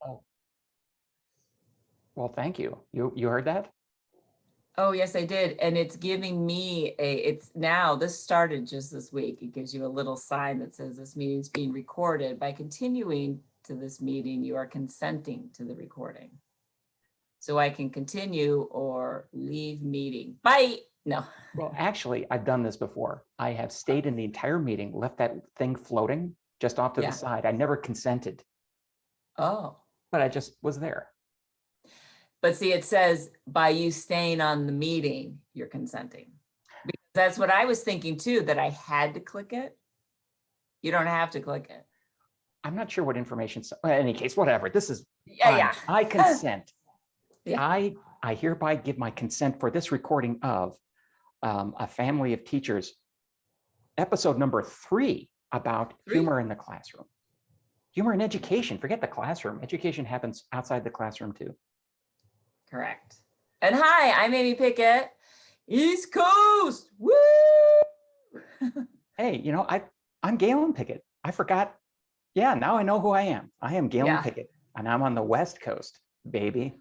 Oh, well, thank you. You heard that? Oh, yes, I did. And it's giving me it's now, this started just this week. It gives you a little sign that says this meeting is being recorded. By continuing to this meeting, you are consenting to the recording. So I can continue or leave meeting. Bye. No. Well, actually, I've done this before. I have stayed in the entire meeting, left that thing floating just off to Yeah. the side. I never consented, Oh. but I just was there. But see, it says by you staying on the meeting, you're consenting. Because that's what I was thinking too, that I had to click it. You don't have to click it. I'm not sure what information. In any case, whatever. This is Yeah, fine. yeah. I consent. Yeah. I hereby give my consent for this recording of A Family of Teachers, episode number 3 about humor in the classroom. Humor in education. Forget the classroom. Education happens outside the classroom too. Correct. And hi, I'm Amy Pickett, East Coast. Woo! Hey, you know, I'm Galen Pickett. I forgot. Yeah, now I know who I am. I am Galen Pickett, and I'm on the West Coast, baby.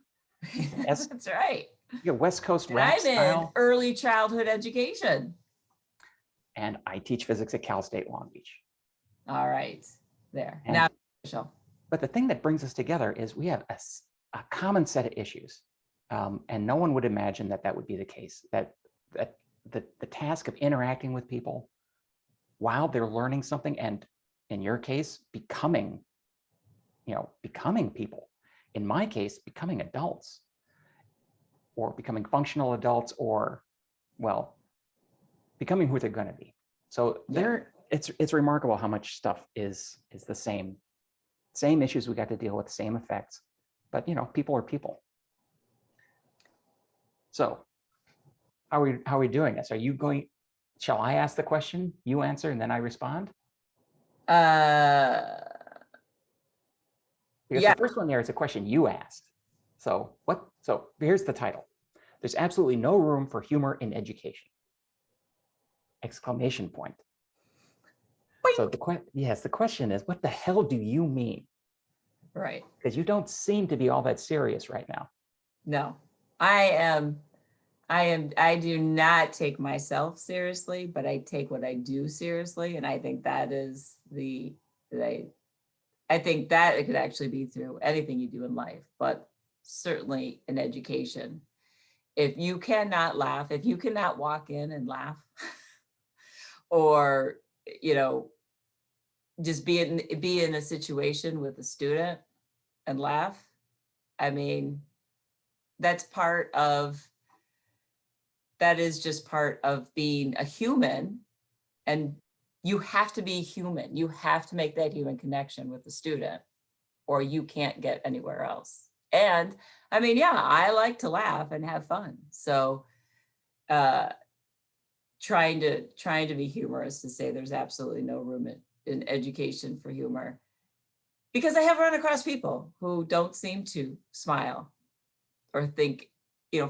That's right. Yeah, West Coast rap I'm style. in early childhood education. And I teach physics at Cal State Long Beach. All right, there. And, now, Michelle. But the thing that brings us together is we have a common set of issues. And no one would imagine that that would be the case, that the task of interacting with people while they're learning something, and in your case, becoming people. In my case, becoming adults, or becoming functional adults, or, well, becoming who they're going to be. So it's remarkable how much stuff is the same issues we got to deal with, same effects, but people are people. So how are we doing this? Are you going? Shall I ask the question, you answer, and then I respond? Because the first one there is a question you asked. So what? So here's the title. There's absolutely no room for humor in education! Exclamation point. Boink. So the question is, what the hell do you mean? Right. Because you don't seem to be all that serious right now. No, I do not take myself seriously, but I take what I do seriously. And I think that is I think that it could actually be through anything you do in life, but certainly in education. If you cannot laugh, if you cannot walk in and laugh, or, just be in a situation with a student and laugh, I mean, that is just part of being a human, and you have to be human. You have to make that human connection with the student, or you can't get anywhere else. And I mean, yeah, I like to laugh and have fun. So trying to be humorous, to say there's absolutely no room in education for humor, because I have run across people who don't seem to smile or think,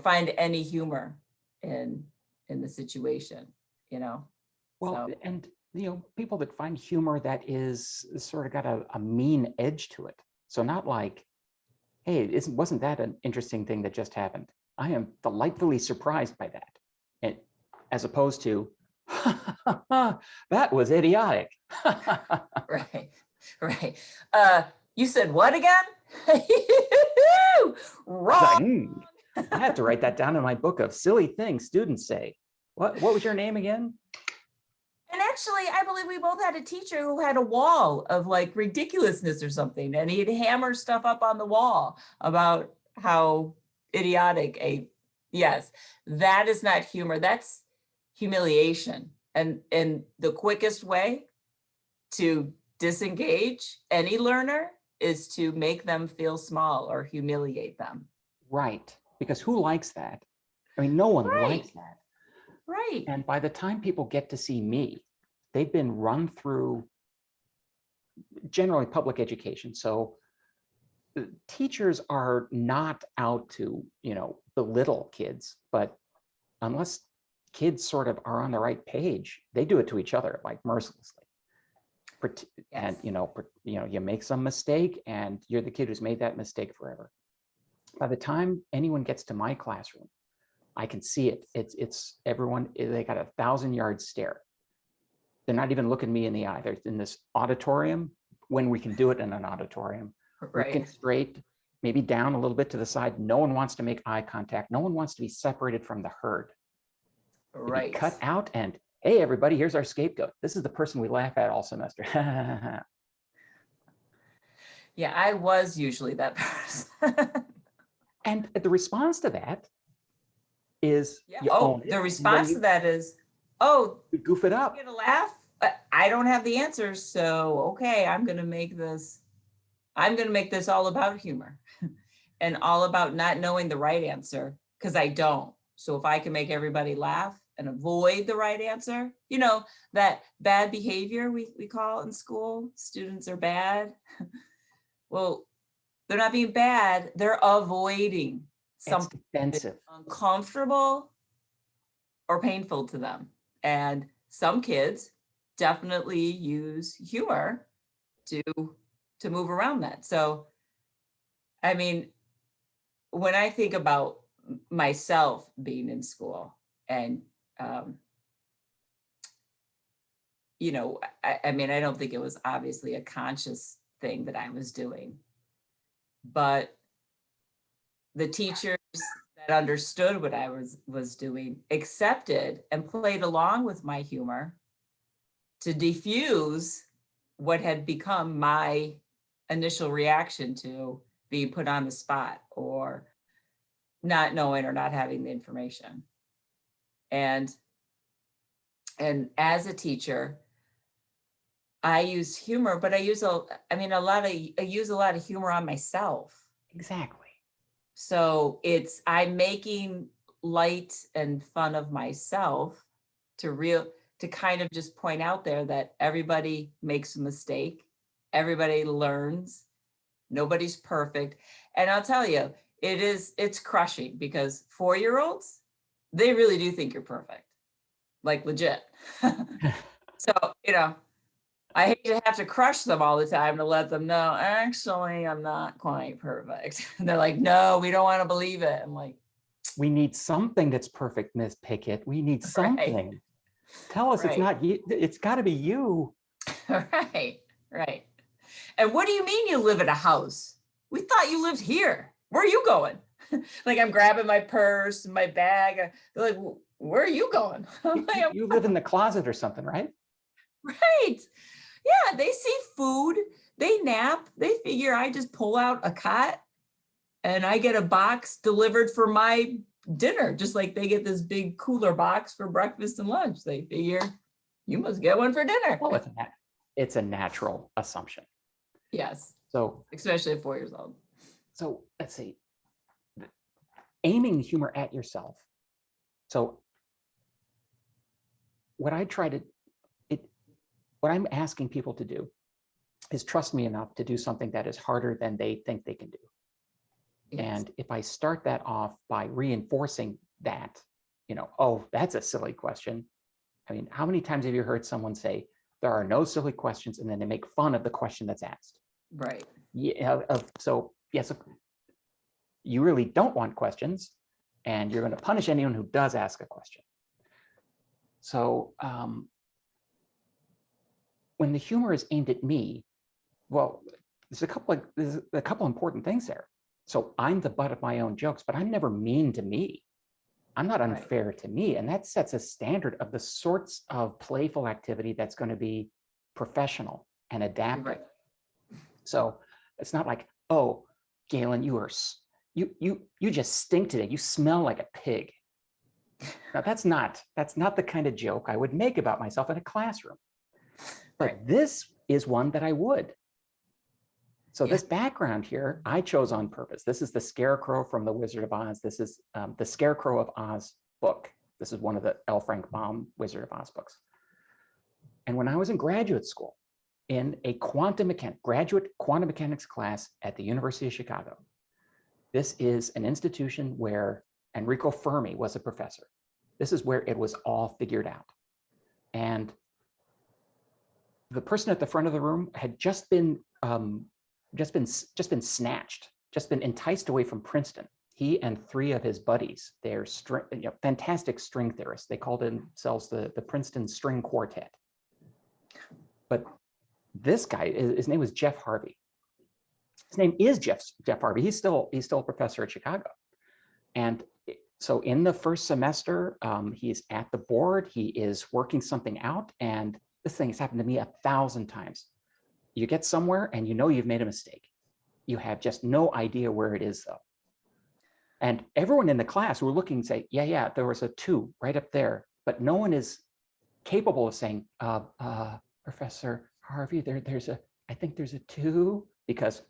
find any humor in the situation, Well, so. And people that find humor that is sort of got a mean edge to it. So not like, hey, wasn't that an interesting thing that just happened? I am delightfully surprised by that. And as opposed to, that was idiotic. Right. You said what again? Wrong. I have to write that down in my book of silly things students say. What was your name again? And actually, I believe we both had a teacher who had a wall of like ridiculousness or something, and he'd hammer stuff up on the wall about how idiotic yes, that is not humor. That's humiliation. And the quickest way to disengage any learner is to make them feel small or humiliate them. Right. Because who likes that? I mean, no one likes that. Right. And by the time people get to see me, they've been run through generally public education. So teachers are not out to, belittle kids, but unless kids sort of are on the right page, they do it to each other, like mercilessly. And, Yes. you make some mistake and you're the kid who's made that mistake forever. By the time anyone gets to my classroom, I can see it. It's everyone, they got a 1,000-yard stare. They're not even looking me in the eye. They're in this auditorium, when we can do it in an auditorium, looking Right. straight, maybe down a little bit to the side. No one wants to make eye contact. No one wants to be separated from the herd. To be Right. cut out and, hey, everybody, here's our scapegoat. This is the person we laugh at all semester. Yeah, I was usually that person. And the response to that is Yeah. you Oh, own it. the And then response to that is, oh, you goof it up. you're gonna laugh? I don't have the answers, so okay, I'm gonna make this all about humor and all about not knowing the right answer, because I don't. So if I can make everybody laugh and avoid the right answer, that bad behavior we call in school, students are bad. Well, they're not being bad, they're avoiding It's something defensive. uncomfortable or painful to them. And some kids definitely use humor to move around that. So, I mean, when I think about myself being in school and, I mean, I don't think it was obviously a conscious thing that I was doing, but the teachers that understood what I was doing accepted and played along with my humor to diffuse what had become my initial reaction to being put on the spot or not knowing or not having the information. And as a teacher, I use humor, but I use a lot of humor on myself. Exactly. So I'm making light and fun of myself to kind of just point out there that everybody makes a mistake. Everybody learns. Nobody's perfect. And I'll tell you, it's crushing because 4-year-olds, they really do think you're perfect, like legit. So, I hate to have to crush them all the time to let them know, actually, I'm not quite perfect. And they're like, no, we don't want to believe it. I'm like, we need something that's perfect, Miss Pickett. We need something. Right. Tell us it's Right. not you. It's got to be you. Right. Right. And what do you mean you live at a house? We thought you lived here. Where are you going? Like I'm grabbing my purse and my bag. They're like, where are you going? You live in the closet or something, right? Right. Yeah, they see food, they nap, they figure I just pull out a cot and I get a box delivered for my dinner, just like they get this big cooler box for breakfast and lunch. They figure you must get one for dinner. Well, it's a natural assumption. Yes. So, especially at 4 years old. So let's see, aiming humor at yourself. So what I'm asking people to do is trust me enough to do something that is harder than they think they can do. Yes. And if I start that off by reinforcing that, oh, that's a silly question. I mean, how many times have you heard someone say, there are no silly questions, and then they make fun of the question that's asked? Right. Yeah. So yes, you really don't want questions, and you're going to punish anyone who does ask a question. So when the humor is aimed at me, well, there's a couple important things there. So I'm the butt of my own jokes, but I'm never mean to me. I'm not unfair to me. And that sets a standard of the sorts of playful activity that's going to be professional and adaptive. Right. So it's not like, oh, Galen, you just stink today. You smell like a pig. Now that's not the kind of joke I would make about myself in a classroom. But this is one that I would. So this background here, I chose on purpose. This is the Scarecrow from The Wizard of Oz. This is the Scarecrow of Oz book. This is one of the L. Frank Baum Wizard of Oz books. And when I was in graduate school, in a graduate quantum mechanics class at the University of Chicago, this is an institution where Enrico Fermi was a professor. This is where it was all figured out. And the person at the front of the room had just been snatched, just been enticed away from Princeton. He and 3 of his buddies, they're fantastic string theorists. They called themselves the Princeton String Quartet. But this guy, his name was Jeff Harvey. His name is Jeff Harvey. He's still a professor at Chicago. And so in the first semester, he's at the board, he is working something out, and this thing has happened to me 1,000 times. You get somewhere and you know you've made a mistake. You have just no idea where it is though. And everyone in the class were looking and say, yeah, there was a 2 right up there, but no one is capable of saying, Professor Harvey, I think there's a 2, because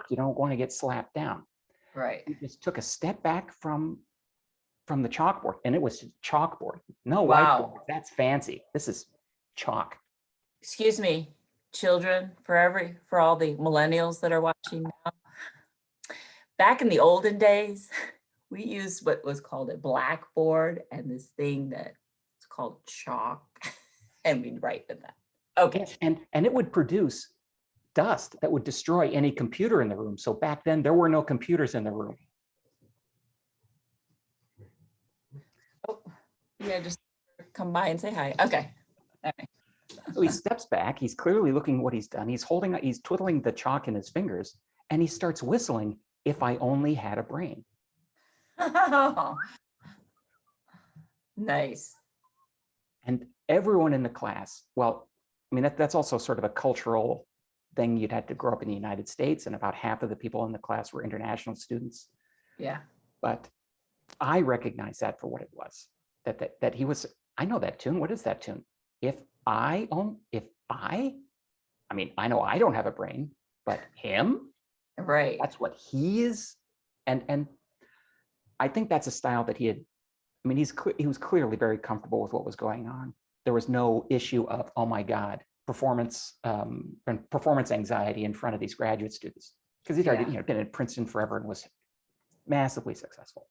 you don't want to get slapped down. Right. He just took a step back from the chalkboard, and it was chalkboard. No Wow. whiteboard. That's fancy. This is chalk. Excuse me, children, for all the millennials that are watching now. Back in the olden days, we used what was called a blackboard and this thing that's called chalk, and we'd write with that. Okay. Yes, and it would produce dust that would destroy any computer in the room. So back then there were no computers in the room. Oh, yeah, just come by and say hi. Okay. All right. So he steps back, he's clearly looking what he's done. He's twiddling the chalk in his fingers, and he starts whistling, "If I Only Had a Brain." Nice. And everyone in the class, well, I mean, that's also sort of a cultural thing. You'd had to grow up in the United States, and about half of the people in the class were international students. Yeah. But I recognize that for what it was, that he was, I know that tune. What is that tune? I mean, I know I don't have a brain, but him, Right. that's what he is. And I think that's a style that he had. I mean, he was clearly very comfortable with what was going on. There was no issue of, oh my God, performance anxiety in front of these graduate students, because he'd already been at Princeton forever and was massively successful.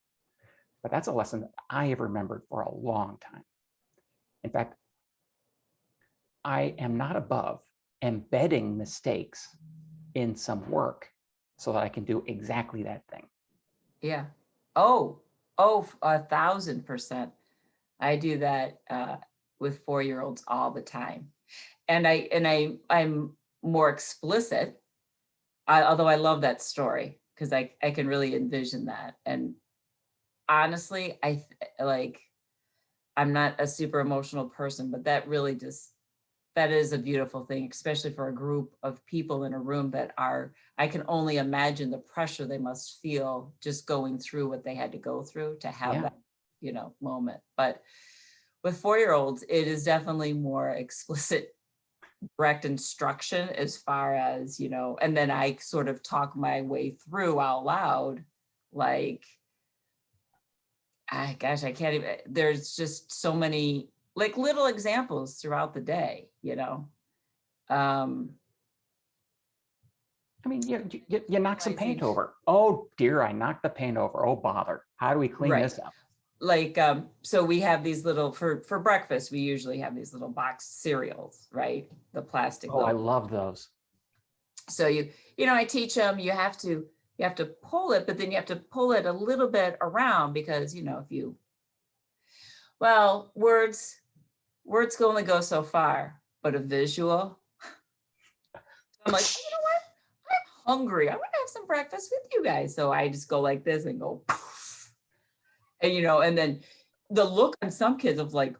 But that's a lesson that I have remembered for a long time. In fact, I am not above embedding mistakes in some work so that I can do exactly that thing. Yeah. Oh, 1,000%. I do that with 4-year-olds all the time. And I'm more explicit, although I love that story because I can really envision that. And honestly, I'm not a super emotional person, but that really that is a beautiful thing, especially for a group of people in a room that I can only imagine the pressure they must feel just going through what they had to go through to have that, moment. But with 4-year-olds, it is definitely more explicit, direct instruction as far as, and then I sort of talk my way through out loud, like, I can't even, there's just so many like little examples throughout the day, I mean, you knock some paint over. Oh dear, I knocked the paint over. Oh bother. How do we clean this up? Like, so we have these little, for breakfast, we usually have these little box cereals, right? The plastic. Oh, I love those. So I teach them, you have to pull it, but then you have to pull it a little bit around because, words can only go so far, but a visual. I'm like, you know what? I'm hungry. I want to have some breakfast with you guys. So I just go like this and go, poof. And, and then the look on some kids of like,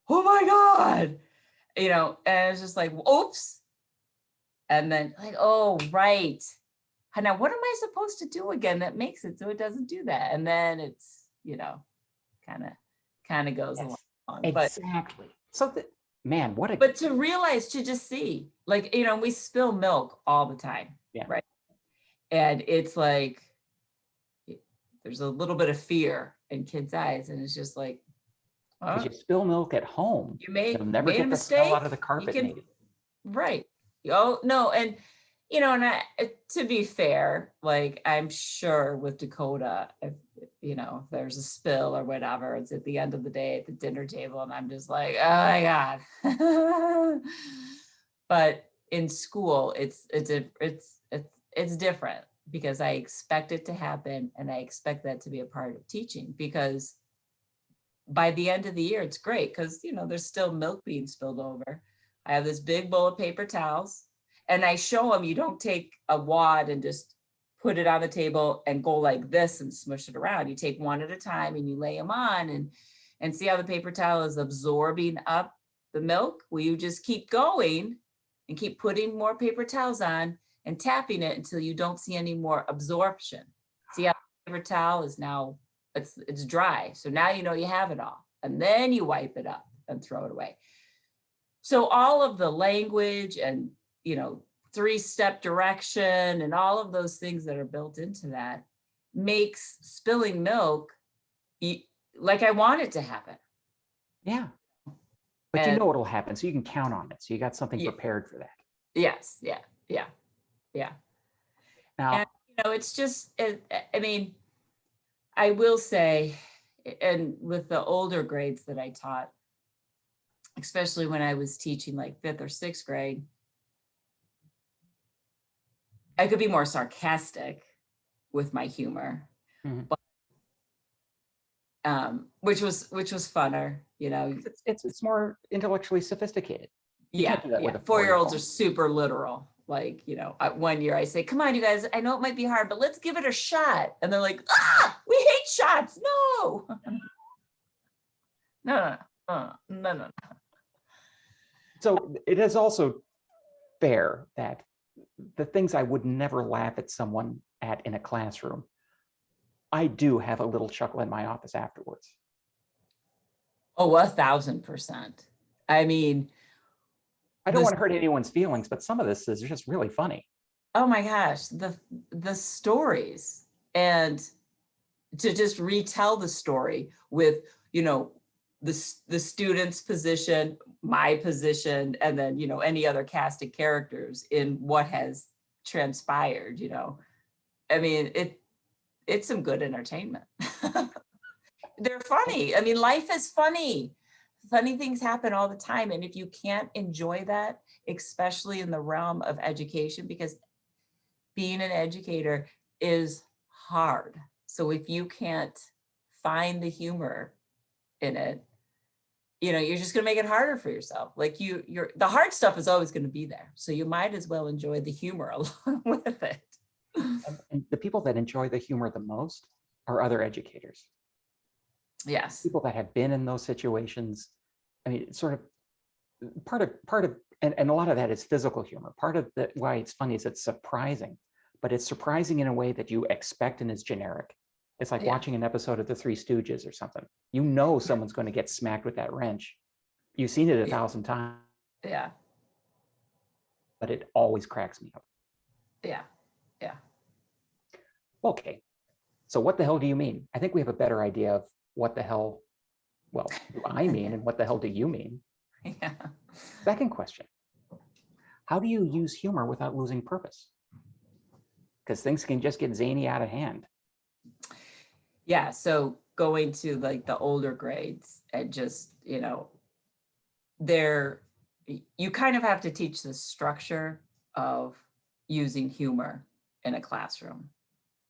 oh my God, and it's just like, oops. And then like, oh, right. And now what am I supposed to do again that makes it so it doesn't do that? And then it's, kind of goes along. Exactly. So man, but to realize, to just see, like, we spill milk all the time. Yeah. Right. And it's like, there's a little bit of fear in kids' eyes. And it's just like, because you spill milk at home, you'll never get the smell out of the carpet. Right. Oh, no. And, and to be fair, like, I'm sure with Dakota, if you know, if there's a spill or whatever, it's at the end of the day at the dinner table and I'm just like, oh my God. But in school, it's different because I expect it to happen and I expect that to be a part of teaching, because by the end of the year, it's great because, you know, there's still milk being spilled over. I have this big bowl of paper towels and I show them, you don't take a wad and just put it on the table and go like this and smush it around. You take one at a time and you lay them on and see how the paper towel is absorbing up the milk. Well, you just keep going and keep putting more paper towels on and tapping it until you don't see any more absorption. See how the paper towel is now, it's dry. So now you know you have it all. And then you wipe it up and throw it away. So all of the language and, you know, 3-step direction and all of those things that are built into that makes spilling milk like I want it to happen. Yeah. But you know it'll happen, so you can count on it. So you got something prepared for that. Yes. Yeah. Yeah. Yeah. Now, and, you know, it's just, I mean, I will say, and with the older grades that I taught, especially when I was teaching like 5th or 6th grade, I could be more sarcastic with my humor, but, which was funner, you know. It's more intellectually sophisticated. You can't do that with a 4-year-olds are super literal. Like, you know, one year I say, come on, you guys, I know it might be hard, but let's give it a shot. And they're like, we hate shots. No. No. So it is also fair that the things I would never laugh at someone at in a classroom, I do have a little chuckle in my office afterwards. Oh, 1,000%. I mean, I don't want to hurt anyone's feelings, but some of this is just really funny. Oh my gosh, the stories, and to just retell the story with, you know, the student's position, my position, and then, you know, any other casted characters in what has transpired, you know. I mean, it's some good entertainment. They're funny. I mean, life is funny. Funny things happen all the time. And if you can't enjoy that, especially in the realm of education, because being an educator is hard. So if you can't find the humor in it, you know, you're just going to make it harder for yourself. Like the hard stuff is always going to be there. So you might as well enjoy the humor along with it. And the people that enjoy the humor the most are other educators. Yes. People that have been in those situations. I mean, it's sort of part of, and a lot of that is physical humor. Part of why it's funny is it's surprising, but it's surprising in a way that you expect and is generic. It's like watching an episode of The Three Stooges or something. You know someone's going to get smacked with that wrench. You've seen it 1,000 times. Yeah. But it always cracks me up. Yeah. Yeah. Okay. So what the hell do you mean? I think we have a better idea of what the hell, well, do I mean and what the hell do you mean? Yeah. Second question. How do you use humor without losing purpose? Because things can just get zany out of hand. Yeah, so going to like the older grades and just, you know, you kind of have to teach the structure of using humor in a classroom,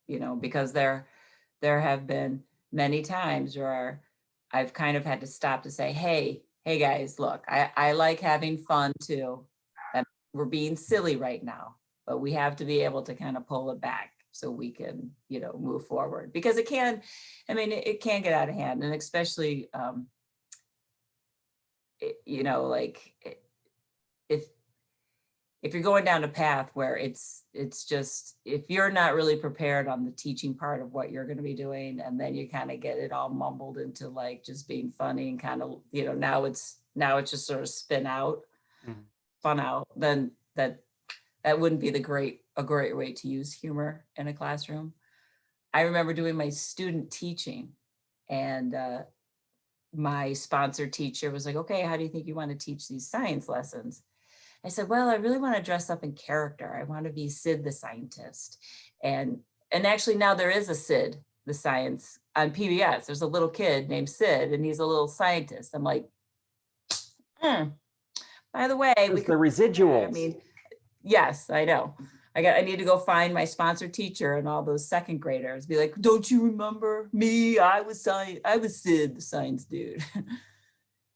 you know, because there have been many times where I've kind of had to stop to say, hey guys, look, I like having fun too. And we're being silly right now, but we have to be able to kind of pull it back so we can, you know, move forward, because it can get out of hand. And especially, you know, like if you're going down a path where it's just, if you're not really prepared on the teaching part of what you're going to be doing, and then you kind of get it all mumbled into like just being funny and kind of, you know, now it's just sort of spun out, then that wouldn't be a great way to use humor in a classroom. I remember doing my student teaching, and my sponsor teacher was like, okay, how do you think you want to teach these science lessons? I said, well, I really want to dress up in character. I want to be Sid the scientist. And actually now there is a Sid the science on PBS. There's a little kid named Sid, and he's a little scientist. I'm like, by the way, we There's the could, residuals. I mean, yes, I know. I need to go find my sponsor teacher and all those second graders. Be like, don't you remember me? I was Sid, the science dude.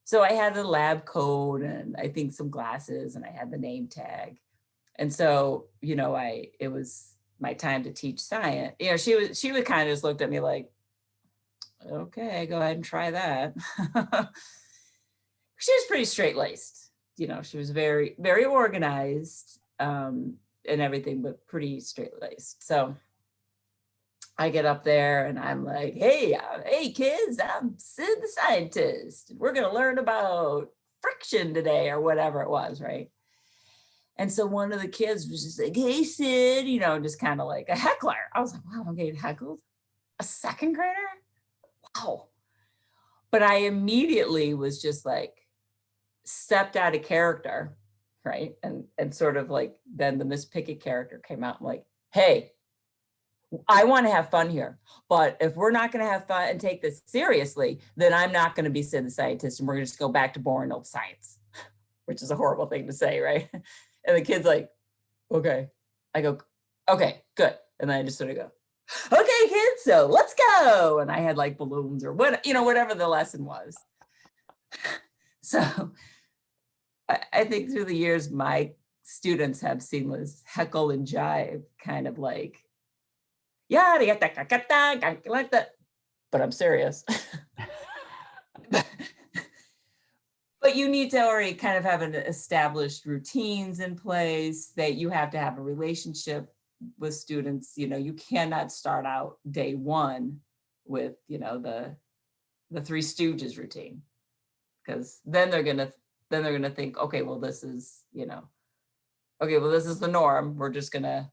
So I had the lab coat and I think some glasses, and I had the name tag. And so, you know, it was my time to teach science. You know, she would kind of just looked at me like, okay, go ahead and try that. She was pretty straight-laced. You know, she was very, very organized and everything, but pretty straight-laced. So I get up there and I'm like, hey kids, I'm Sid the scientist. We're going to learn about friction today, or whatever it was, right? And so one of the kids was just like, hey, Sid, you know, just kind of like a heckler. I was like, wow, I'm getting heckled? A second grader? Wow. But I immediately was just like, stepped out of character, right? And sort of like, then the Miss Pickett character came out. I'm like, hey, I want to have fun here, but if we're not going to have fun and take this seriously, then I'm not going to be Sid the scientist, and we're going to just go back to boring old science, which is a horrible thing to say, right? And the kid's like, okay. I go, okay, good. And then I just sort of go, okay, kids, so let's go. And I had like balloons or what, you know, whatever the lesson was. So I think through the years, my students have seen this heckle and jive kind of like, yeah, like that, but I'm serious. But you need to already kind of have an established routines in place, that you have to have a relationship with students. You know, you cannot start out day one with, you know, the Three Stooges routine, because then they're gonna think, okay, well, this is, you know, okay, well, this is the norm. We're just gonna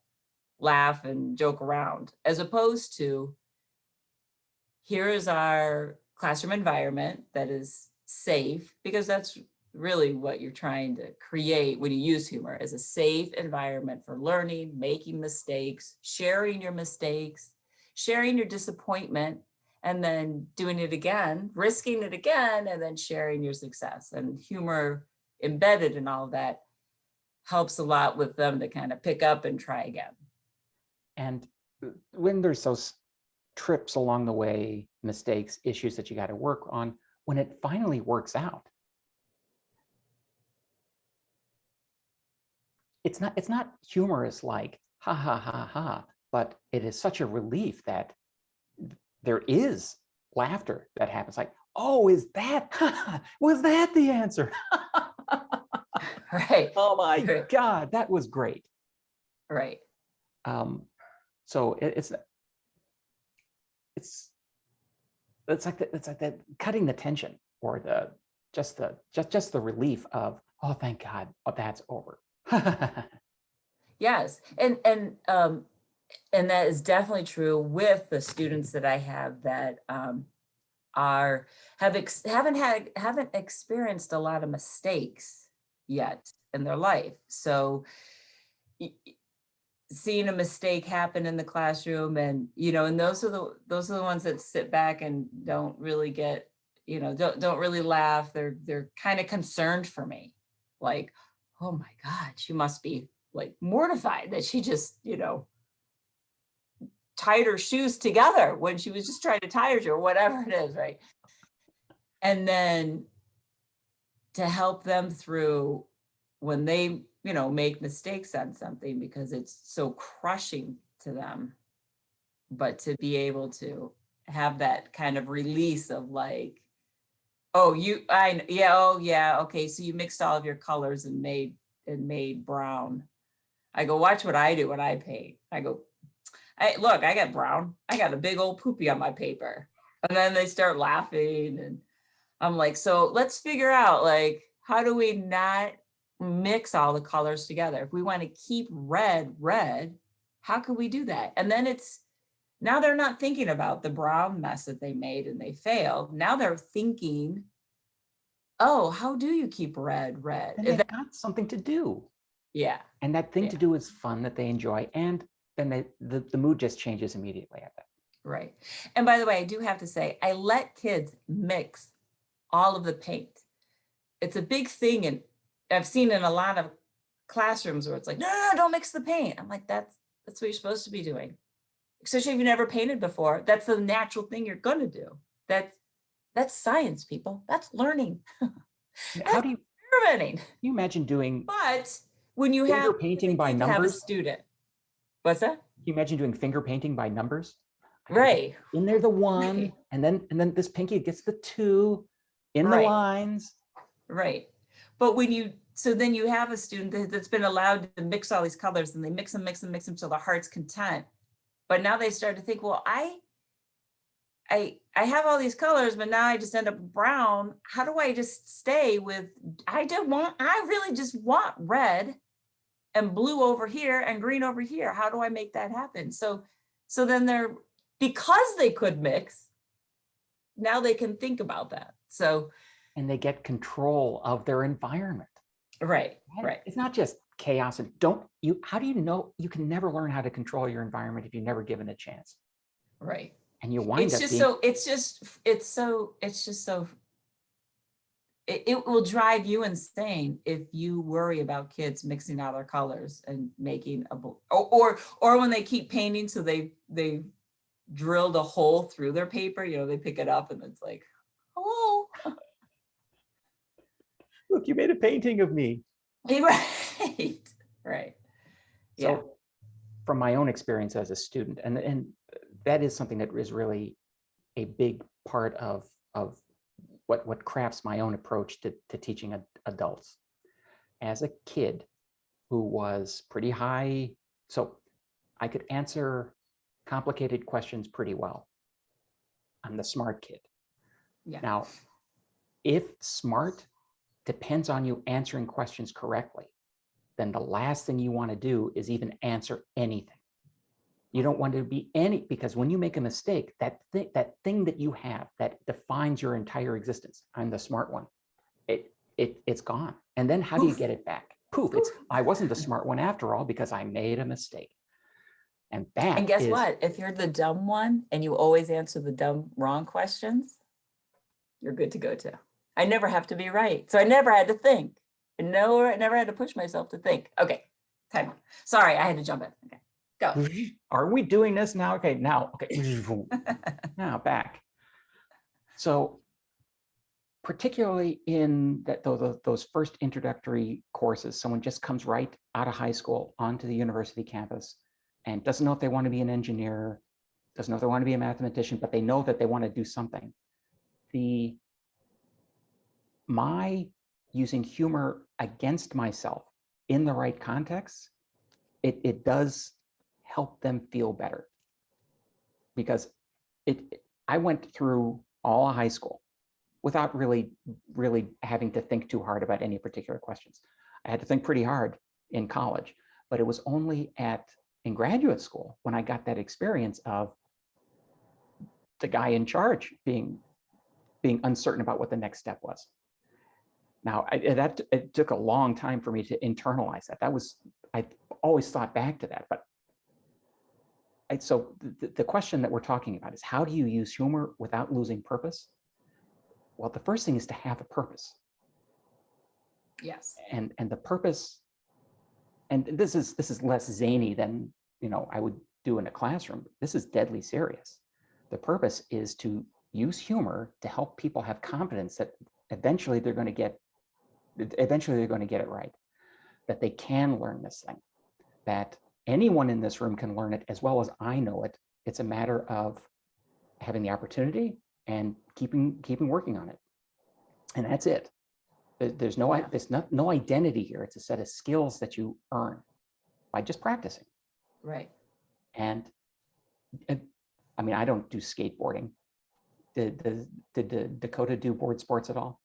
laugh and joke around, as opposed to, here is our classroom environment that is safe, because that's really what you're trying to create when you use humor, is a safe environment for learning, making mistakes, sharing your mistakes, sharing your disappointment, and then doing it again, risking it again, and then sharing your success. And humor embedded in all of that helps a lot with them to kind of pick up and try again. And when there's those trips along the way, mistakes, issues that you got to work on, when it finally works out, it's not humorous like ha ha ha ha, but it is such a relief that there is laughter that happens. Like, oh, was that the answer? Right. Oh my God, that was great. Right. So it's like that cutting the tension, or just the relief of, oh, thank God, oh, that's over. Yes, and that is definitely true with the students that I have that haven't experienced a lot of mistakes yet in their life. So seeing a mistake happen in the classroom, and you know, and those are the ones that sit back and don't really get, you know, don't really laugh. They're kind of concerned for me, like, oh my God, she must be like mortified that she just, you know, tied her shoes together when she was just trying to tie her shoe, or whatever it is, right? And then to help them through when they, you know, make mistakes on something, because it's so crushing to them, but to be able to have that kind of release of like, oh, okay, so you mixed all of your colors and made brown. I go, watch what I do when I paint. I go, look, I got brown. I got a big old poopy on my paper. And then they start laughing, and I'm like, so let's figure out, like, how do we not mix all the colors together? If we want to keep red, how can we do that? And then now they're not thinking about the brown mess that they made and they failed. Now they're thinking, oh, how do you keep red? And they've got something to do. Yeah. And that thing to do is fun, that they enjoy. And then the mood just changes immediately at that. Right. And by the way, I do have to say, I let kids mix all of the paint. It's a big thing, and I've seen in a lot of classrooms where it's like, no, no, no, don't mix the paint. I'm like, that's what you're supposed to be doing. Especially if you've never painted before. That's the natural thing you're gonna do. That's science, people. That's learning. How That's do experimenting. you imagine doing But when you finger have, painting I by did have a numbers? student. What's that? Can you imagine doing finger painting by numbers? Right. In there the one, Right. and then this pinky gets the two in the Right. lines. Right. But when you, so then you have a student that's been allowed to mix all these colors, and they mix them, mix them, mix them till the heart's content. But now they start to think, well, I have all these colors, but now I just end up brown. How do I just stay with, I really just want red and blue over here and green over here. How do I make that happen? So then because they could mix, now they can think about that. So, and they get control of their environment. right. It's not just chaos. And how do you know? You can never learn how to control your environment if you've never given a chance. Right. And you wind up it will drive you insane if you worry about kids mixing all their colors and making or when they keep painting, so they drilled a hole through their paper, they pick it up and it's like, hello. Look, you made a painting of me. Right. Right. So Yeah. from my own experience as a student, and that is something that is really a big part of what crafts my own approach to teaching adults. As a kid who was pretty high, so I could answer complicated questions pretty well. I'm the smart kid. Yeah. Now, if smart depends on you answering questions correctly, then the last thing you want to do is even answer anything. You don't want to be because when you make a mistake, that thing that you have that defines your entire existence, I'm the smart one, it's gone. And then how do you get it back? Poof, I wasn't the smart one after all because I made a mistake. And guess what? If you're the dumb one and you always answer the dumb wrong questions, you're good to go too. I never have to be right. So I never had to think. I never had to push myself to think. Okay, time. Sorry, I had to jump in. Okay, go. Are we doing this now? Okay, now, okay. Now back. So particularly in those first introductory courses, someone just comes right out of high school onto the university campus and doesn't know if they want to be an engineer, doesn't know if they want to be a mathematician, but they know that they want to do something. My using humor against myself in the right context, it does help them feel better, because I went through all of high school without really having to think too hard about any particular questions. I had to think pretty hard in college, but it was only in graduate school when I got that experience of the guy in charge being uncertain about what the next step was. Now, it took a long time for me to internalize that. I always thought back to that, but so the question that we're talking about is, how do you use humor without losing purpose? Well, the first thing is to have a purpose. Yes. And the purpose, and this is less zany than I would do in a classroom. This is deadly serious. The purpose is to use humor to help people have confidence that eventually they're going to get it right, that they can learn this thing, that anyone in this room can learn it as well as I know it. It's a matter of having the opportunity and keeping working on it. And that's it. There's no identity here. It's a set of skills that you earn by just practicing. Right. And I mean, I don't do skateboarding. Did Dakota do board sports at all?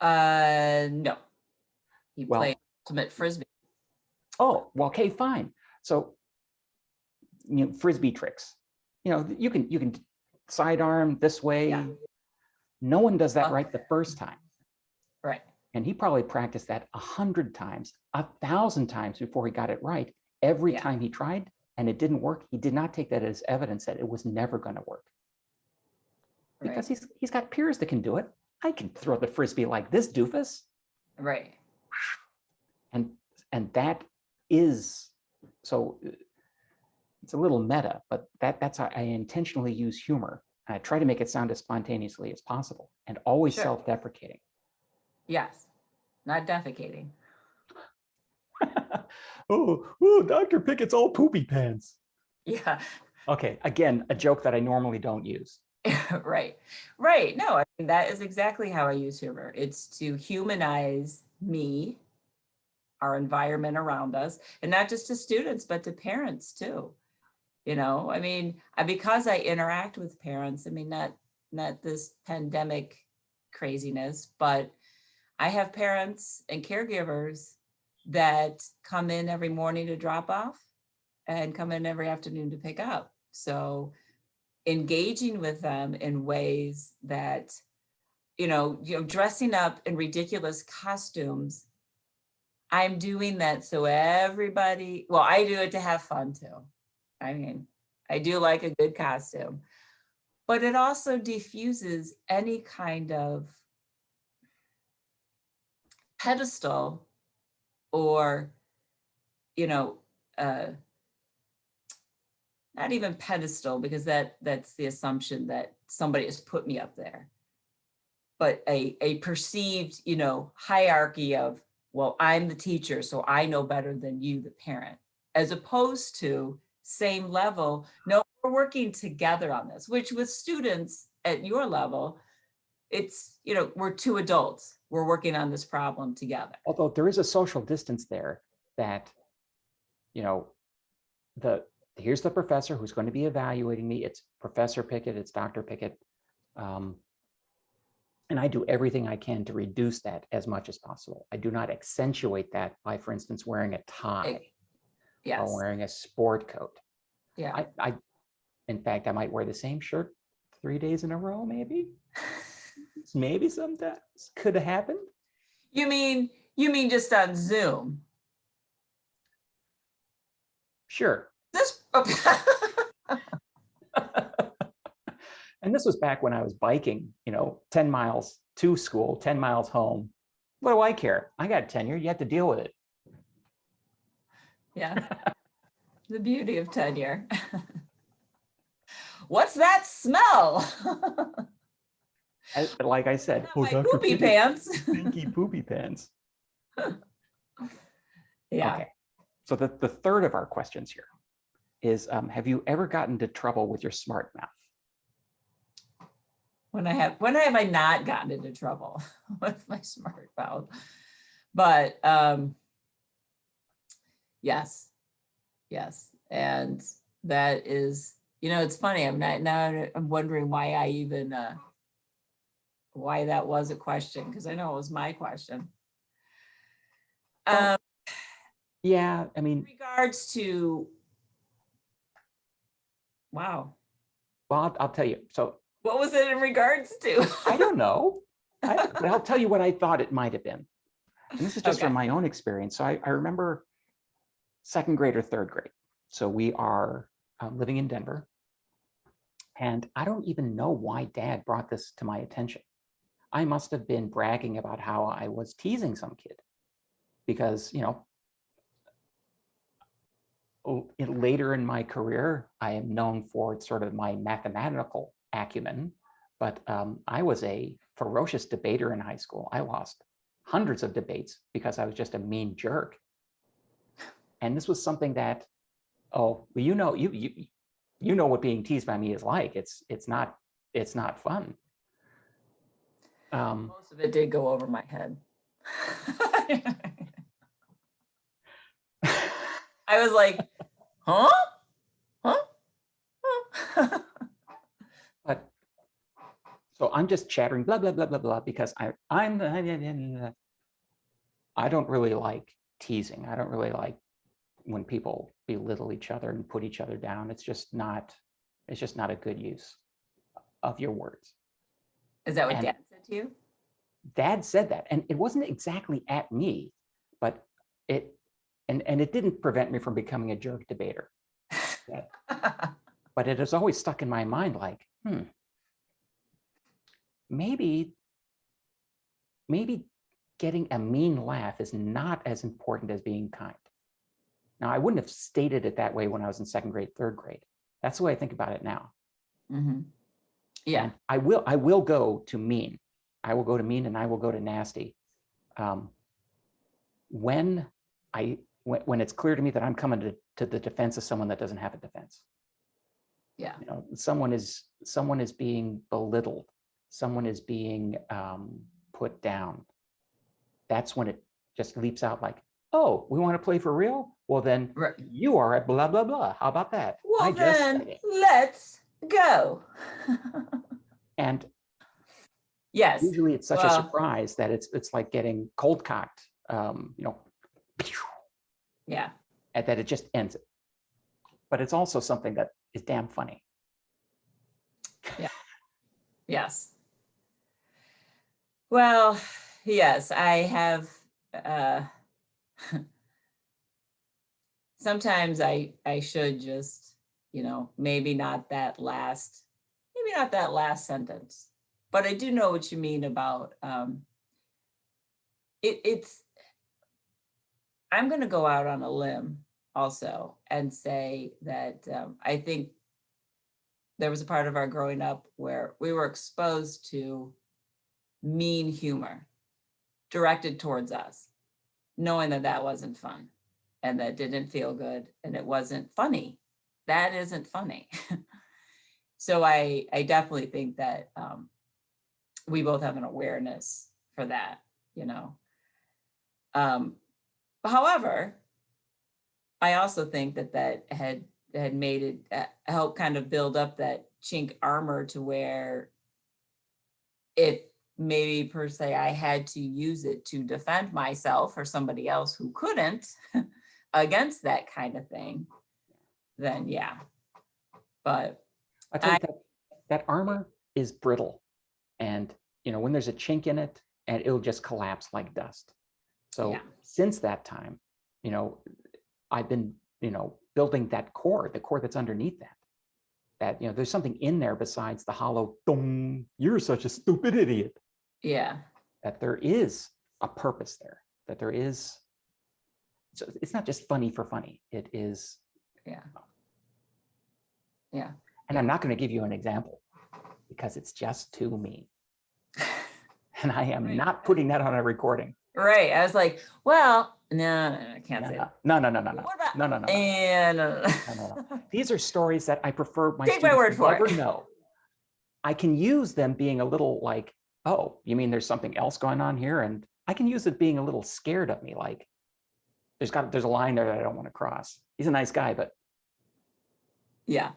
No. He played ultimate frisbee. Oh, well, okay, fine. So, frisbee tricks. You can sidearm this way. Yeah. No one does that right the first time. Right. And he probably practiced that 100 times, 1,000 times before he got it right. Every time he tried, and it didn't work, he did not take that as evidence that it was never going to work. Because he's got peers that can do it. I can throw the Frisbee like this doofus. Right. And that is, so it's a little meta, but that's how I intentionally use humor. I try to make it sound as spontaneously as possible and always self-deprecating. Yes, not defecating. oh, Dr. Pickett's all poopy pants. Yeah. Okay, again, a joke that I normally don't use. Right. No, I mean, that is exactly how I use humor. It's to humanize me, our environment around us, and not just to students, but to parents too. You know, I mean, because I interact with parents, I mean, not this pandemic craziness, but I have parents and caregivers that come in every morning to drop off and come in every afternoon to pick up. So engaging with them in ways that, dressing up in ridiculous costumes, I'm doing that so everybody, well, I do it to have fun too. I mean, I do like a good costume, but it also diffuses any kind of pedestal or, not even pedestal, because that's the assumption that somebody has put me up there, but a perceived, hierarchy of, well, I'm the teacher, so I know better than you, the parent, as opposed to same level. No, we're working together on this, which with students at your level, it's, we're two adults. We're working on this problem together. Although there is a social distance there that, here's the professor who's going to be evaluating me. It's Professor Pickett, it's Dr. Pickett. And I do everything I can to reduce that as much as possible. I do not accentuate that by, for instance, wearing a tie or wearing a sport coat. Yeah. In fact, I might wear the same shirt 3 days in a row, maybe. Maybe sometimes could have happened. You mean just on Zoom? Sure. And this was back when I was biking, 10 miles to school, 10 miles home. What do I care? I got tenure. You have to deal with it. Yeah. The beauty of tenure. What's that smell? Like I said, my poopy pants. Stinky poopy pants. Yeah. Okay. So the third of our questions here is, have you ever gotten into trouble with your smart mouth? When have I not gotten into trouble with my smart mouth? But yes. And that is, it's funny. I'm wondering why I even, why that was a question, because I know it was my question. Yeah, I mean, in regards to, wow. Well, I'll tell you. So what was it in regards to? I don't know. But I'll tell you what I thought it might have been. And this is just from my own experience. So I remember second grade or third grade. So we are living in Denver. And I don't even know why Dad brought this to my attention. I must have been bragging about how I was teasing some kid because, later in my career, I am known for sort of my mathematical acumen, but I was a ferocious debater in high school. I lost hundreds of debates because I was just a mean jerk. And this was something that, you know what being teased by me is like. It's not fun. Most of it did go over my head. I was like, huh? But so I'm just chattering blah blah blah blah blah because I don't really like teasing. I don't really like when people belittle each other and put each other down. It's just not a good use of your words. Is that what Dad said to you? Dad said that, and it wasn't exactly at me, but it didn't prevent me from becoming a jerk debater. But it has always stuck in my mind like, maybe getting a mean laugh is not as important as being kind. Now, I wouldn't have stated it that way when I was in second grade, third grade. That's the way I think about it now. Mm-hmm. Yeah. And I will go to mean. I will go to mean and I will go to nasty. When it's clear to me that I'm coming to the defense of someone that doesn't have a defense. Yeah. You know, someone is being belittled. Someone is being put down. That's when it just leaps out like, oh, we want to play for real? Well, then you are at blah, blah, blah. How about that? Well, then let's go. And yes, usually it's such a surprise that it's like getting cold cocked, yeah. And that it just ends it. But it's also something that is damn funny. Yeah. Yes. Well, yes, I have. Sometimes I should just, maybe not that last sentence, but I do know what you mean about it's. I'm going to go out on a limb also and say that I think there was a part of our growing up where we were exposed to mean humor directed towards us, knowing that that wasn't fun and that didn't feel good and it wasn't funny. That isn't funny. So I definitely think that we both have an awareness for that, However, I also think that had made it help kind of build up that chink armor to where if maybe per se I had to use it to defend myself or somebody else who couldn't against that kind of thing, then yeah. But I think that armor is brittle, and when there's a chink in it, and it'll just collapse like dust. So since that time, I've been building that core, the core that's underneath that there's something in there besides the hollow dong, you're such a stupid idiot. Yeah. That there is a purpose there, that there is, so it's not just funny for funny. It is. Yeah. Yeah. And I'm not going to give you an example because it's just too mean. And I am not putting that on a recording. Right. I was like, well, no, I can't say that. No. What about, No. These are stories that I prefer my Take my word for never it. know. I can use them being a little like, oh, you mean there's something else going on here? And I can use it being a little scared of me. Like there's a line there that I don't want to cross. He's a nice guy, but. Yeah.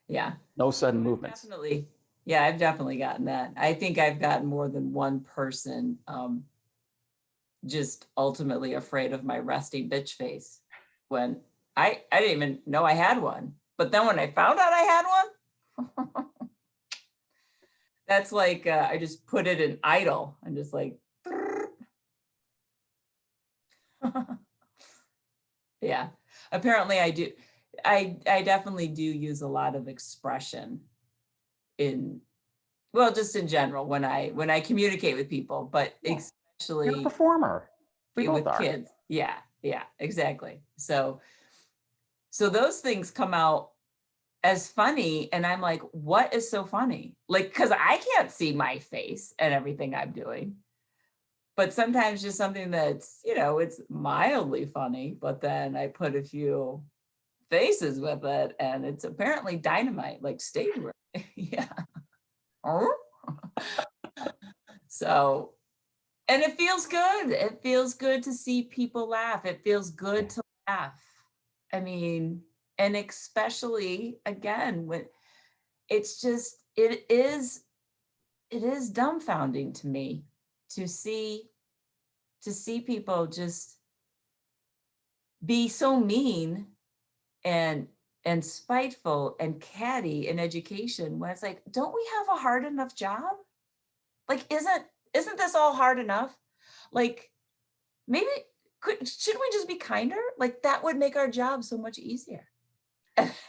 Yeah. No sudden movements. Definitely. Yeah, I've definitely gotten that. I think I've gotten more than one person just ultimately afraid of my resting bitch face when I didn't even know I had one. But then when I found out I had one, that's like, I just put it in idle and just like, yeah, apparently I do. I definitely do use a lot of expression just in general when I communicate with people, but especially you're a performer. We both with are. kids. Yeah, exactly. So those things come out as funny, and I'm like, what is so funny? Like, because I can't see my face and everything I'm doing. But sometimes just something that's, it's mildly funny, but then I put a few faces with it and it's apparently dynamite, like stage work. Yeah. So, and it feels good. It feels good to see people laugh. It feels good to laugh. I mean, and especially again, when it's just, it is dumbfounding to me to see people just be so mean and spiteful and catty in education when it's like, don't we have a hard enough job? Like, isn't this all hard enough? Like, maybe shouldn't we just be kinder? Like that would make our job so much easier.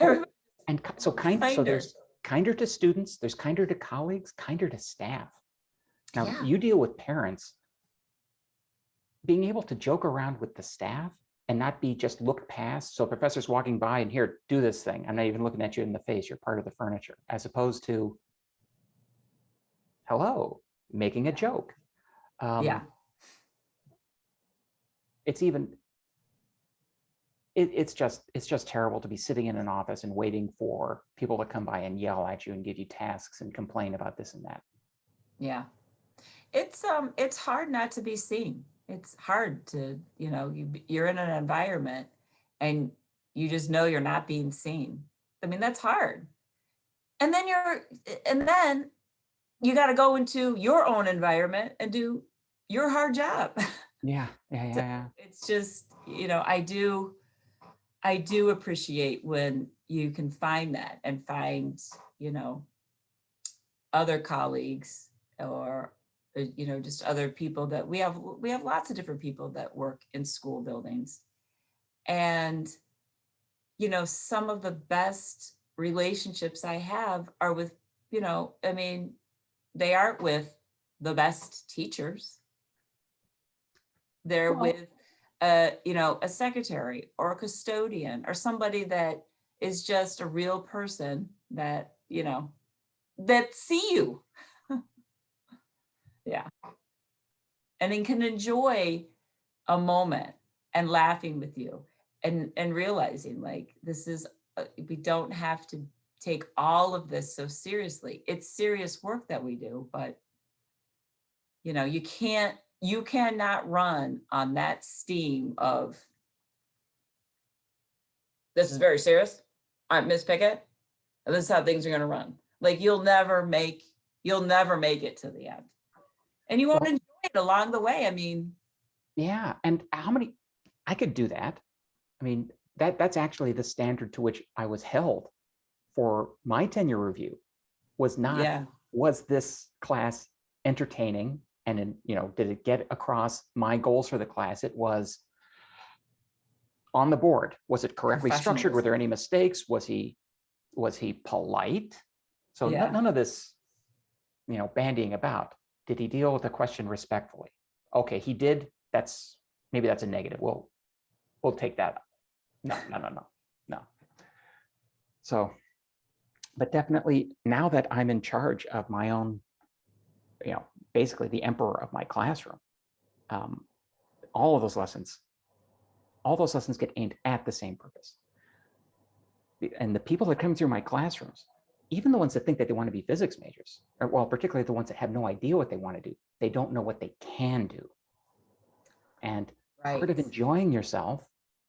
Oh, and so Kinder. there's kinder to students, there's kinder to colleagues, kinder to staff. Now Yeah. you deal with parents. Being able to joke around with the staff and not be just looked past. So professor's walking by and here, do this thing. I'm not even looking at you in the face. You're part of the furniture, as opposed to, hello, making a joke. Yeah. It's even, it's just terrible to be sitting in an office and waiting for people to come by and yell at you and give you tasks and complain about this and that. Yeah. It's hard not to be seen. It's hard to, you know, you're in an environment and you just know you're not being seen. I mean, that's hard. And then you got to go into your own environment and do your hard job. Yeah. It's just, you know, I do appreciate when you can find that and find, you know, other colleagues or, you know, just other people that we have lots of different people that work in school buildings. And, you know, some of the best relationships I have are with, you know, I mean, they aren't with the best teachers. They're with, you know, a secretary or a custodian or somebody that is just a real person that, you know, that see you. Yeah. And then can enjoy a moment and laughing with you and realizing like, this is, we don't have to take all of this so seriously. It's serious work that we do, but you know, you cannot run on that steam of, this is very serious. I'm Miss Pickett, and this is how things are going to run. Like you'll never make it to the end. And you won't enjoy it along the way. I mean, yeah. And how many, I could do that. I mean, that's actually the standard to which I was held for my tenure review, was not, was this class entertaining? And then, you know, did it get across my goals for the class? It was on the board. Was it correctly structured? Were there any mistakes? Was he polite? So none of this, you know, bandying about. Did he deal with the question respectfully? Okay, he did. Maybe that's a negative. We'll take that up. No. So, but definitely now that I'm in charge of my own, you know, basically the emperor of my classroom, all those lessons get aimed at the same purpose. And the people that come through my classrooms, even the ones that think that they want to be physics majors, or well, particularly the ones that have no idea what they want to do, they don't know what they can do. And part of enjoying yourself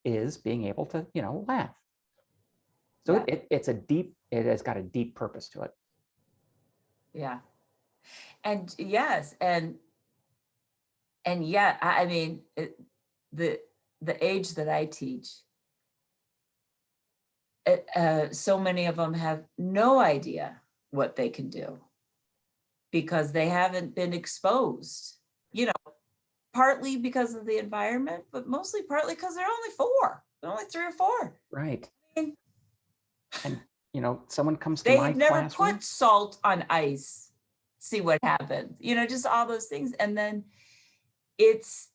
is being able to, you know, laugh. So it has got a deep purpose to it. Yeah. And yes, and yeah, I mean, the age that I teach, so many of them have no idea what they can do because they haven't been exposed, you know, partly because of the environment, but mostly partly because they're only 4. They're only 3 or 4. Right. And, you know, someone comes to my classroom. They've never put salt on ice, see what happens, you know, just all those things. And then it's,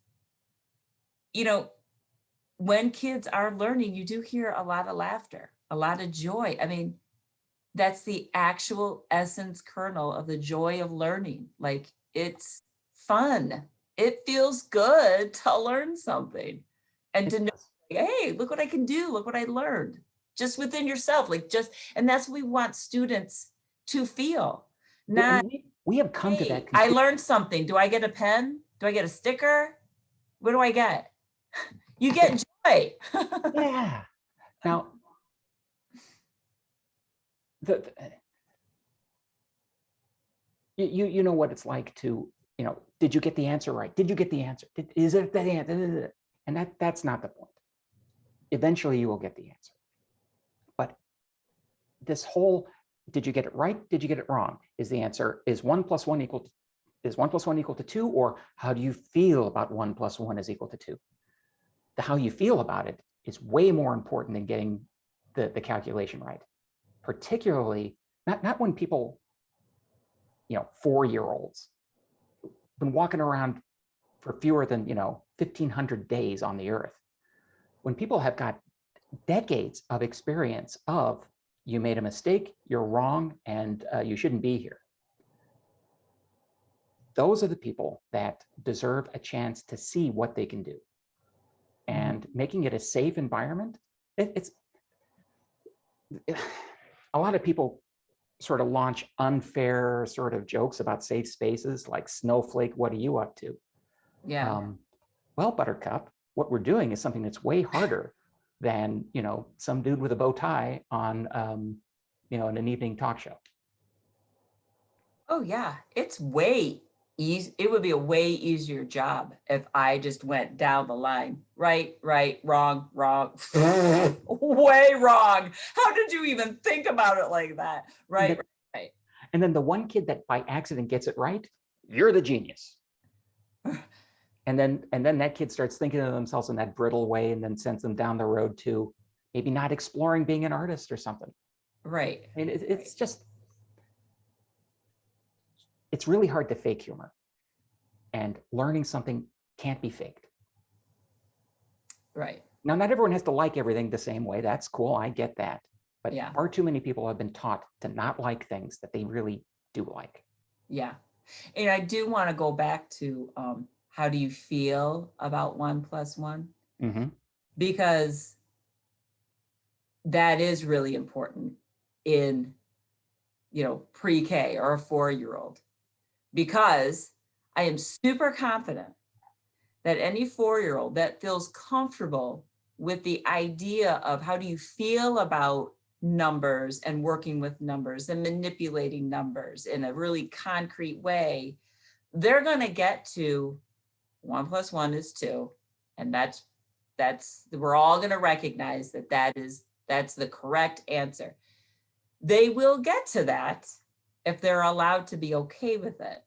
you know, when kids are learning, you do hear a lot of laughter, a lot of joy. I mean, that's the actual essence kernel of the joy of learning. Like it's fun. It feels good to learn something and to know, hey, look what I can do. Look what I learned just within yourself. Like and that's what we want students to feel. Not, we have come to that. I learned something. Do I get a pen? Do I get a sticker? What do I get? You get joy. Yeah. Now, you know what it's like to, you know, did you get the answer right? Did you get the answer? Is it that answer? And that's not the point. Eventually you will get the answer. But this whole, did you get it right? Did you get it wrong? Is the answer, is 1 + 1 equal to, is 1 + 1 equal to 2? Or how do you feel about 1 + 1 is equal to 2? how you feel about it is way more important than getting the calculation right. Particularly, not when people, 4-year-olds, been walking around for fewer than 1,500 days on the earth. When people have got decades of experience of, you made a mistake, you're wrong, and you shouldn't be here. Those are the people that deserve a chance to see what they can do. And making it a safe environment, it's a lot of people sort of launch unfair sort of jokes about safe spaces, like, Snowflake, what are you up to? Yeah. Well, Buttercup, what we're doing is something that's way harder than, some dude with a bow tie on, in an evening talk show. Oh yeah, it's way easy. It would be a way easier job if I just went down the line. Right, wrong, way wrong. How did you even think about it like that? Right. And then the one kid that by accident gets it right, you're the genius. And then that kid starts thinking of themselves in that brittle way, and then sends them down the road to maybe not exploring being an artist or something. Right. I mean, it's just, it's really hard to fake humor, and learning something can't be faked. Right. Now, not everyone has to like everything the same way. That's cool. I get that. But Yeah. far too many people have been taught to not like things that they really do like. Yeah. And I do want to go back to how do you feel about 1 + 1? Mm-hmm. Because that is really important in, pre-K or a 4-year-old, because I am super confident that any 4-year-old that feels comfortable with the idea of how do you feel about numbers and working with numbers and manipulating numbers in a really concrete way, they're going to get to 1 + 1 is 2. And that's we're all going to recognize that's the correct answer. They will get to that if they're allowed to be okay with it.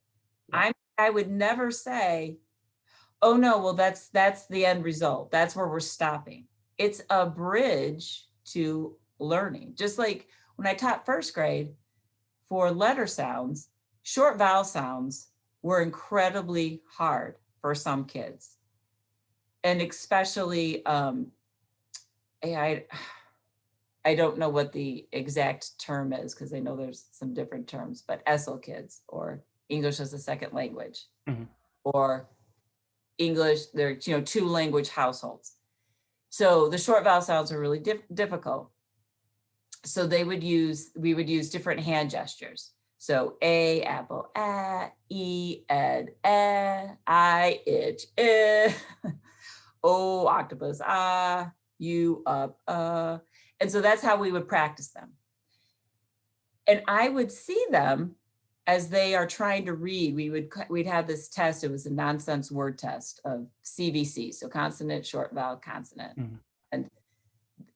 Yeah. I would never say, oh no, well, that's the end result. That's where we're stopping. It's a bridge to learning. Just like when I taught 1st grade for letter sounds, short vowel sounds were incredibly hard for some kids. And especially, I don't know what the exact term is, because I know there's some different terms, but ESL kids, or English as a second language, or English, they're 2-language households. So the short vowel sounds are really difficult. So we would use different hand gestures. So A, apple, E, ed, I, itch, O, octopus, U, up, And so that's how we would practice them. And I would see them as they are trying to read. We'd have this test. It was a nonsense word test of CVC, so consonant, short vowel, consonant. And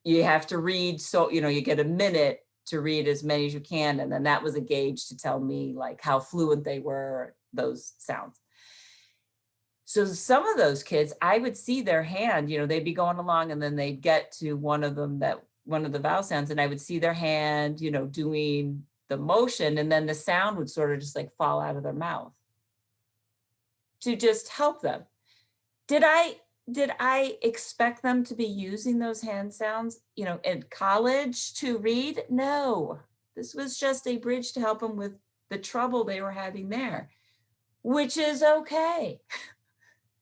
you have to read, so you get a minute to read as many as you can, and then that was a gauge to tell me like how fluent they were, those sounds. So some of those kids, I would see their hand, they'd be going along, and then they'd get to one of the vowel sounds, and I would see their hand, doing the motion, and then the sound would sort of just like fall out of their mouth to just help them. Did I expect them to be using those hand sounds, in college to read? No, this was just a bridge to help them with the trouble they were having there, which is okay.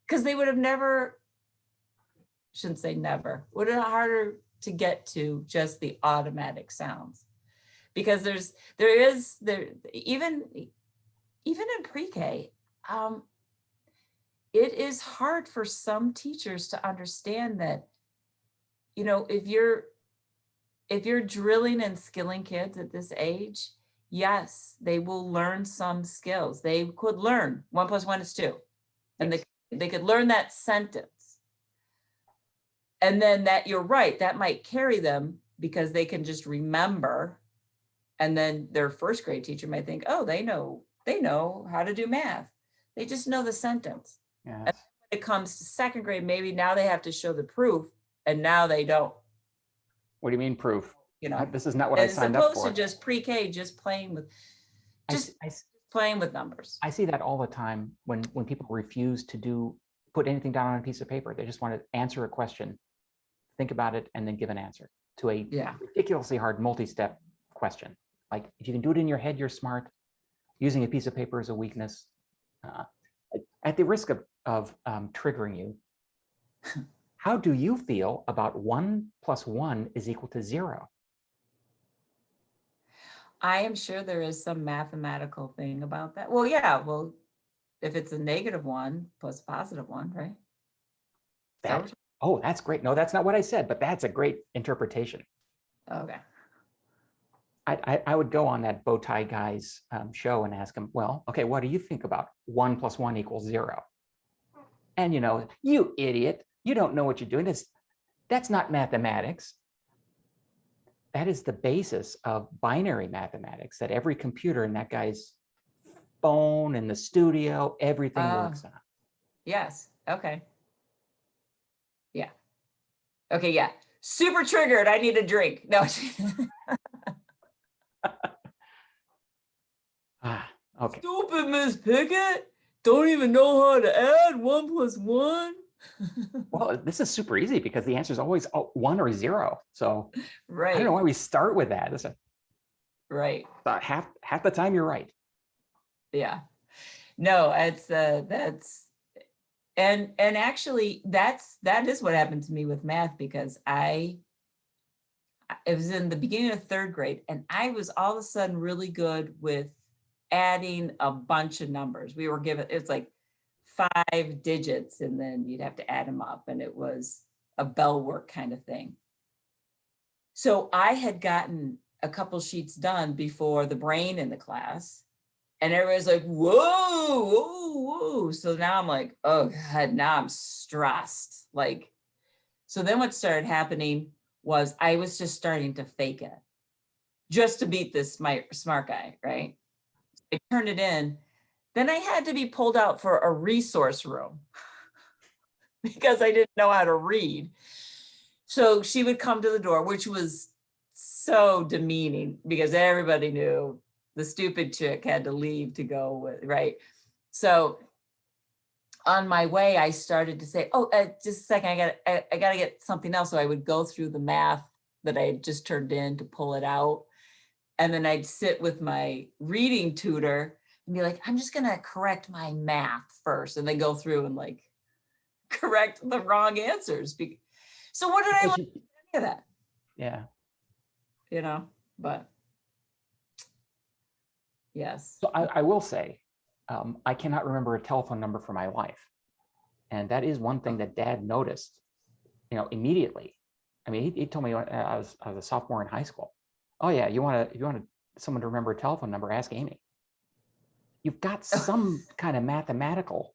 Because they would have never, shouldn't say never, would have been harder to get to just the automatic sounds. Because even in pre-K, it is hard for some teachers to understand that, if you're drilling and skilling kids at this age, yes, they will learn some skills. They could learn 1 + 1 is 2. And they could learn that sentence. And then that, you're right, that might carry them because they can just remember. And then their 1st grade teacher might think, oh, they know how to do math. They just know the sentence. Yes. it comes to second grade, maybe now they have to show the proof and now they don't, What do you mean proof? you know, This is not what I as signed up opposed to for. just pre-K, just playing with, I just s- I s- playing with numbers. I see that all the time when people refuse to put anything down on a piece of paper. They just want to answer a question, think about it, and then give an answer to a Yeah. ridiculously hard multi-step question. Like, if you can do it in your head, you're smart. Using a piece of paper is a weakness. At the risk of triggering you, how do you feel about 1 + 1 is equal to 0? I am sure there is some mathematical thing about that. Well, yeah, well, if it's a -1 plus a +1, right? That, oh, that's great. No, that's not what I said, but that's a great interpretation. Okay. I would go on that bow tie guy's show and ask him, well, okay, what do you think about 1 + 1 = 0? And you idiot, you don't know what you're doing. That's not mathematics. That is the basis of binary mathematics that every computer in that guy's phone, in the studio, everything works on. Yes. Okay. Yeah. Okay. Yeah. Super triggered. I need a drink. No. Okay. Stupid Miss Pickett. Don't even know how to add 1 + 1. Well, this is super easy because the answer is always 1 or 0. So Right. I don't know why we start with that. Right. Half the time you're right. Yeah. No, it's that's and actually that is what happened to me with math, because it was in the beginning of third grade and I was all of a sudden really good with adding a bunch of numbers. We were given, it's like 5 digits and then you'd have to add them up, and it was a bell work kind of thing. So I had gotten a couple sheets done before the brain in the class, and everybody's like, whoa, whoa, whoa. So now I'm like, oh God, now I'm stressed. Like, so then what started happening was I was just starting to fake it just to beat this smart guy, right? I turned it in. Then I had to be pulled out for a resource room because I didn't know how to read. So she would come to the door, which was so demeaning because everybody knew the stupid chick had to leave to go with, right? So on my way, I started to say, oh, just a second, I got to get something else. So I would go through the math that I had just turned in to pull it out. And then I'd sit with my reading tutor and be like, I'm just going to correct my math first, and then go through and like correct the wrong answers. So what did I learn from any of that? Yeah. But yes. So I will say, I cannot remember a telephone number for my life. And that is one thing that Dad noticed, immediately. I mean, he told me when I was a sophomore in high school. Oh yeah, if you want someone to remember a telephone number, ask Amy. You've got some kind of mathematical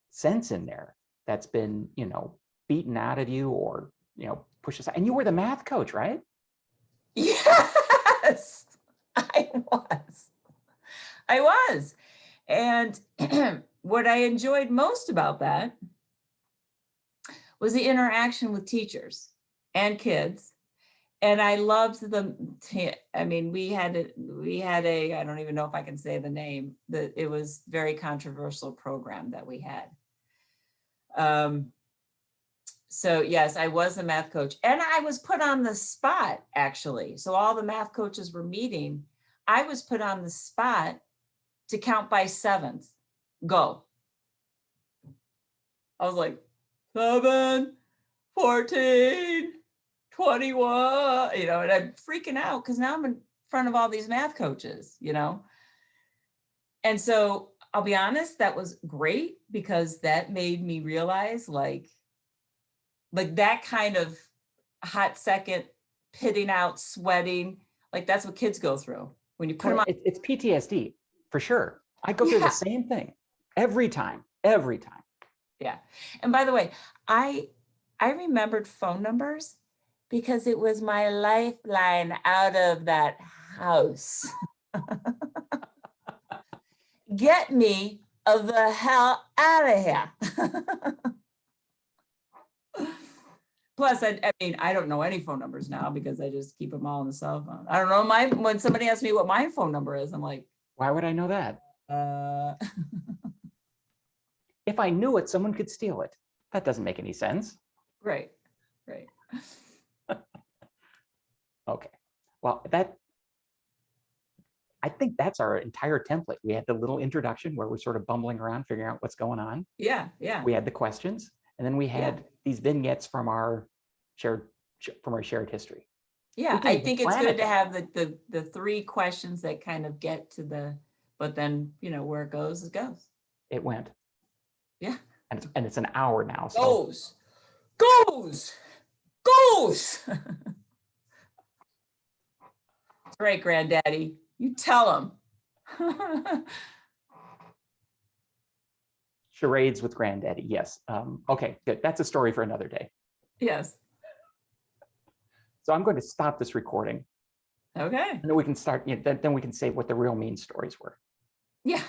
sense in there that's been, beaten out of you or, pushed aside. And you were the math coach, right? Yes, I was. And what I enjoyed most about that was the interaction with teachers and kids. And I loved them. I mean, we had a, I don't even know if I can say the name, that it was very controversial program that we had. So yes, I was a math coach, and I was put on the spot, actually. So all the math coaches were meeting. I was put on the spot to count by sevens. Go. I was like, 7, 14, 21, and I'm freaking out because now I'm in front of all these math coaches, And so I'll be honest, that was great because that made me realize like that kind of hot second, pitting out, sweating, like that's what kids go through when you put them on. It's PTSD for sure. I go through the same thing every time. Yeah. And by the way, I remembered phone numbers because it was my lifeline out of that house. Get me the hell out of here. Plus, I mean, I don't know any phone numbers now because I just keep them all on the cell phone. I don't know when somebody asks me what my phone number is, I'm like, Why would I know that? If I knew it, someone could steal it. That doesn't make any sense. Right. Okay. Well, I think that's our entire template. We had the little introduction where we're sort of bumbling around, figuring out what's going on. Yeah. We had the questions, and then we had these vignettes from our shared history. Yeah, I think it's good to have the three questions that kind of get to but then, where it goes, it goes. It went. Yeah. And it's an hour now. So. Goes. That's right, Granddaddy. You tell him. Charades with Granddaddy. Yes. Okay, good. That's a story for another day. Yes. So I'm going to stop this recording. Okay. And then we can start, then we can say what the real mean stories were. Yeah.